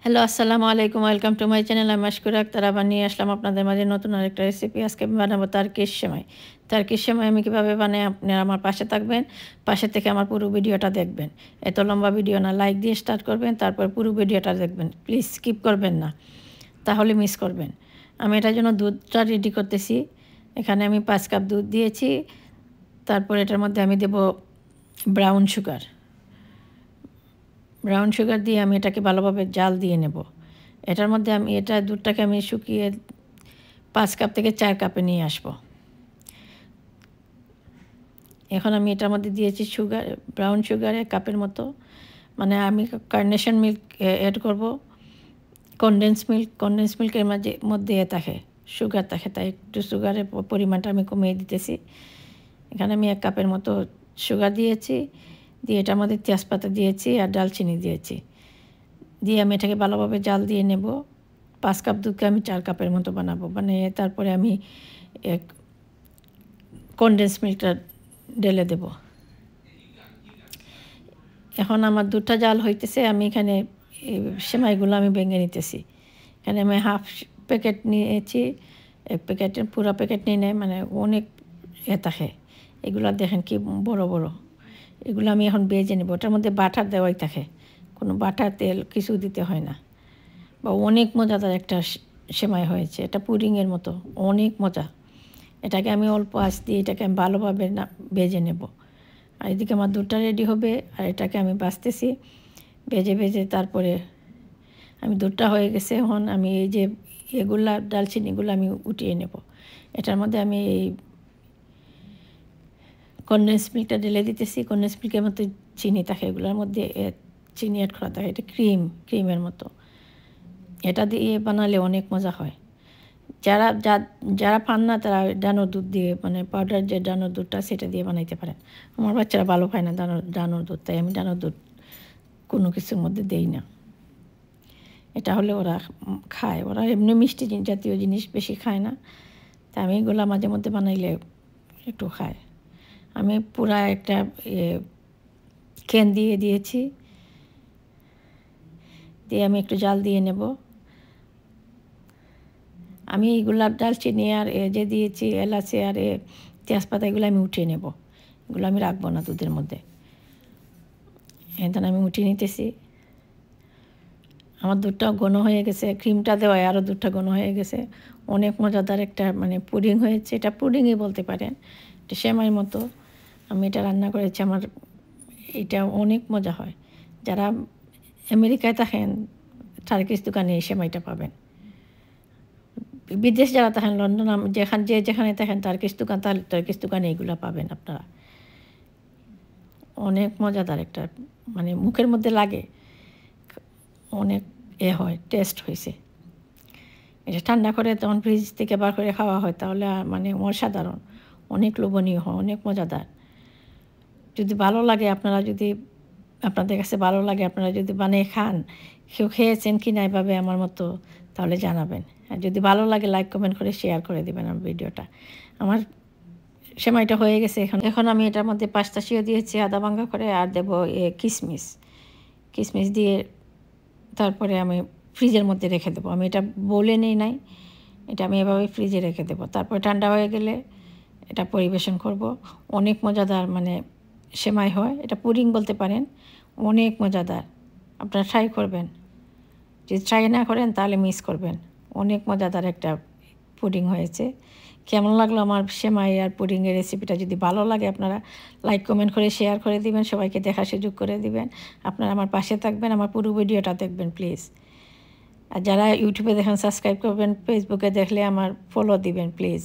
Hello, আসসালামু আলাইকুম। Welcome to my channel. আমি মাশকুরা আক্তার আবার নিয়ে আসলাম আপনাদের মাঝে নতুন আরেকটা রেসিপি। আজকে আমি বানাবো তারকিশ সেমাই। তারকিশ সেমাই আমি কীভাবে বানাই আপনারা আমার পাশে থাকবেন, পাশে থেকে আমার পুরো ভিডিওটা দেখবেন। এত লম্বা ভিডিও না, লাইক দিয়ে স্টার্ট করবেন, তারপর পুরো ভিডিওটা দেখবেন। প্লিজ স্কিপ করবেন না, তাহলে মিস করবেন। আমি এটার জন্য দুধটা রেডি করতেছি। এখানে আমি 5 কাপ দুধ দিয়েছি। তারপর এটার মধ্যে আমি দেব ব্রাউন সুগার। ব্রাউন সুগার দিয়ে আমি এটাকে ভালোভাবে জাল দিয়ে নেব। এটার মধ্যে আমি দুধটাকে আমি শুকিয়ে 5 কাপ থেকে 4 কাপে নিয়ে আসব। এখন আমি এটার মধ্যে দিয়েছি সুগার, ব্রাউন সুগার 1 কাপের মতো। মানে আমি কার্নেশন মিল্ক অ্যাড করব। কনডেন্স মিল্কের মধ্যে থাকে সুগার থাকে, তাই একটু সুগারের পরিমাণটা আমি কমিয়ে দিতেছি। এখানে আমি 1 কাপের মতো সুগার দিয়েছি, দিয়ে এটার মধ্যে তেজপাতা দিয়েছি আর ডালচিনি দিয়েছি। দিয়ে আমি এটাকে ভালোভাবে জাল দিয়ে নেব। 5 কাপ দুধকে আমি 4 কাপের মতো বানাবো। বানিয়ে তারপরে আমি কনডেন্স মিল্কটা ঢেলে দেব। এখন আমার দুধটা জাল হইতেছে, আমি এখানে সেমাইগুলো আমি ভেঙে নিতেছি। এখানে আমি হাফ প্যাকেট নিয়েছি, 1 প্যাকেটের পুরো প্যাকেট নিয়ে নেয়, মানে অনেক থাকে। এগুলো দেখেন কি বড় বড়। এগুলো আমি এখন ভেজে নেব। ওটার মধ্যে বাটার দেওয়াই থাকে, কোনো বাটার তেল কিছু দিতে হয় না। বা অনেক মজাদার একটা সেমাই হয়েছে। এটা পুডিংয়ের মতো, অনেক মজা। এটাকে আমি অল্প আঁচ দিয়ে এটাকে আমি ভালোভাবে ভেজে নেব। আর এদিকে আমার দুধটা রেডি হবে, আর এটাকে আমি বাছতেছি ভেজে তারপরে আমি দুধটা হয়ে গেছে। এখন আমি এই যে এগুলা ডালচিনিগুলো আমি উঠিয়ে নেব। এটার মধ্যে আমি এই কনডেন্স মিল্কটা ঢেলে দিতেছি। কনডেন্স মিল্কের মধ্যে চিনি থাকে, এগুলোর মধ্যে চিনি অ্যাড করা থাকে। এটা ক্রিমের মতো। এটা দিয়ে বানালে অনেক মজা হয়। যারা পান না তারা ডানোর দুধ দিয়ে, মানে পাউডার যে ডানোর দুধটা, সেটা দিয়ে বানাইতে পারেন। আমার বাচ্চারা ভালো খায় না ডানোর দুধ, তাই আমি ডানোর দুধ কোনো কিছুর মধ্যে দেই না। এটা হলে ওরা খায়, ওরা এমনি মিষ্টি জাতীয় জিনিস বেশি খায় না, তাই আমি এগুলো মাঝে মধ্যে বানাইলে একটু খায়। আমি পুরা একটা ক্যান দিয়েছি, দিয়ে আমি একটু জাল দিয়ে নেব। আমি এইগুলা ডালচিনি আর যে দিয়েছি এলাচি আর তেজপাতা, এগুলো আমি উঠিয়ে নেব। এগুলো আমি রাখবো না দুধের মধ্যে। এখন আমি উঠিয়ে নিতেছি। আমার দুধটাও ঘন হয়ে গেছে, ক্রিমটা দেওয়ায় আরও দুধটা ঘন হয়ে গেছে। অনেক মজাদার একটা মানে পুডিং হয়েছে। এটা পুডিংই বলতে পারেন, এটা সেমাইয়ের মতো। আমি এটা রান্না করেছি, আমার এটা অনেক মজা হয়। যারা আমেরিকায় থাকেন, টার্কিশ দোকানে এই সেমাইটা পাবেন। বিদেশ যারা থাকেন, লন্ডন, যেখানে থাকেন টার্কিশ দোকান, তাহলে টার্কিশ দোকানে এগুলো পাবেন আপনারা। অনেক মজাদার একটা, মানে মুখের মধ্যে লাগে, অনেক হয়, টেস্ট হয়েছে। এটা ঠান্ডা করে তখন ফ্রিজ থেকে বার করে খাওয়া হয়, তাহলে মানে অসাধারণ, অনেক লোভনীয় হয়, অনেক মজাদার। যদি ভালো লাগে, আপনাদের কাছে ভালো লাগে, আপনারা যদি বানিয়ে খান, কেউ খেয়েছেন কি না এভাবে আমার মতো, তাহলে জানাবেন। আর যদি ভালো লাগে, লাইক কমেন্ট করে শেয়ার করে দেবেন আমার ভিডিওটা। আমার সেমাইটা হয়ে গেছে। এখন আমি এটার মধ্যে পাস্তাশিও দিয়েছি আদা ভাঙ্গা করে, আর দেবো কিশমিশ দিয়ে তারপরে আমি ফ্রিজের মধ্যে রেখে দেবো। আমি এটা বলে নেই নাই, এটা আমি এভাবে ফ্রিজে রেখে দেবো। তারপর ঠান্ডা হয়ে গেলে এটা পরিবেশন করব। অনেক মজাদার মানে সেমাই হয়, এটা পুডিং বলতে পারেন, অনেক মজাদার। আপনারা ট্রাই করবেন, যদি ট্রাই না করেন তাহলে মিস করবেন। অনেক মজাদার একটা পুডিং হয়েছে। কেমন লাগলো আমার সেমাই আর পুডিংয়ের রেসিপিটা? যদি ভালো লাগে আপনারা লাইক কমেন্ট করে শেয়ার করে দিবেন, সবাইকে দেখার সুযোগ করে দিবেন। আপনারা আমার পাশে থাকবেন, আমার পুরো ভিডিওটা দেখবেন প্লিজ। আর যারা ইউটিউবে দেখেন সাবস্ক্রাইব করবেন, ফেসবুকে দেখলে আমার ফলো দিবেন প্লিজ।